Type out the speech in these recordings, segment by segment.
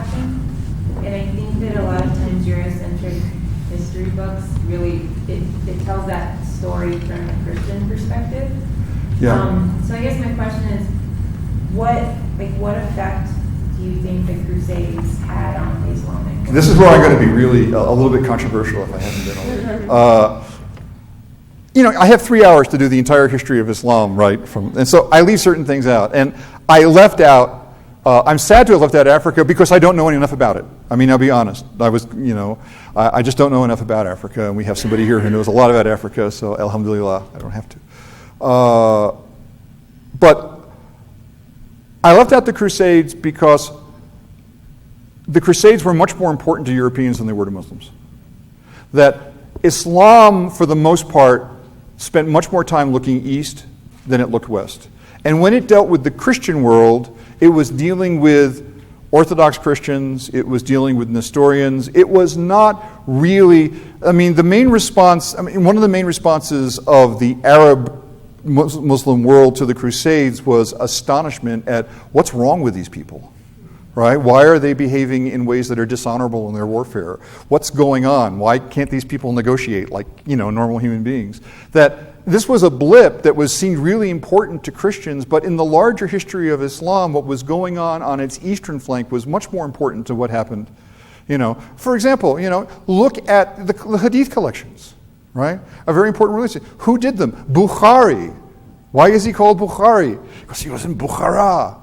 action. And I think that a lot of times Eurocentric history books really, it tells that story from a Christian perspective. Yeah. So I guess my question is, what effect do you think the Crusades had on the Islamic world? This is where I'm going to be really a little bit controversial if I haven't been already. I have 3 hours to do the entire history of Islam, right? And so I leave certain things out. And I left out, I'm sad to have left out Africa because I don't know enough about it. I mean, I'll be honest. I just don't know enough about Africa. And we have somebody here who knows a lot about Africa, so alhamdulillah, I don't have to. But I left out the Crusades because the Crusades were much more important to Europeans than they were to Muslims. That Islam, for the most part, spent much more time looking east than it looked west. And when it dealt with the Christian world, it was dealing with Orthodox Christians, it was dealing with Nestorians. It was not really, one of the main responses of the Arab Muslim world to the Crusades was astonishment at what's wrong with these people, right? Why are they behaving in ways that are dishonorable in their warfare? What's going on? Why can't these people negotiate like, normal human beings? That this was a blip that seemed really important to Christians, but in the larger history of Islam, what was going on its eastern flank was much more important to what happened. For example, look at the Hadith collections, right? A very important religion. Who did them? Bukhari. Why is he called Bukhari? Because he was in Bukhara.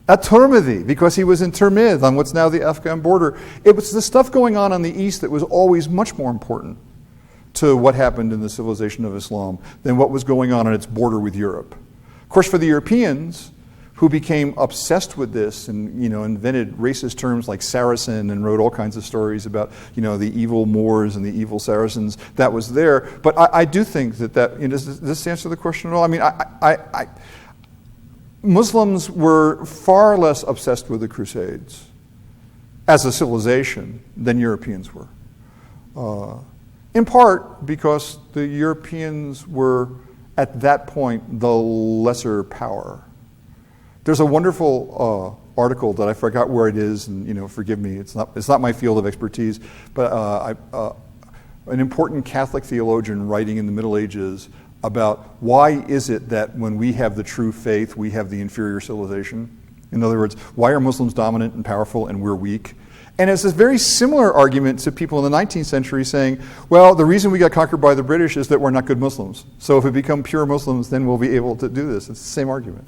At-Tirmidhi, because he was in Tirmidh on what's now the Afghan border. It was the stuff going on the east that was always much more important to what happened in the civilization of Islam than what was going on its border with Europe. Of course, for the Europeans, who became obsessed with this and invented racist terms like Saracen and wrote all kinds of stories about the evil Moors and the evil Saracens, that was there. But I do think that does this answer the question at all? I mean, Muslims were far less obsessed with the Crusades as a civilization than Europeans were. In part because the Europeans were, at that point, the lesser power. There's a wonderful article that I forgot where it is, and forgive me, it's not my field of expertise, but an important Catholic theologian writing in the Middle Ages about why is it that when we have the true faith, we have the inferior civilization. In other words, why are Muslims dominant and powerful and we're weak? And it's a very similar argument to people in the 19th century saying, well, the reason we got conquered by the British is that we're not good Muslims. So if we become pure Muslims, then we'll be able to do this. It's the same argument.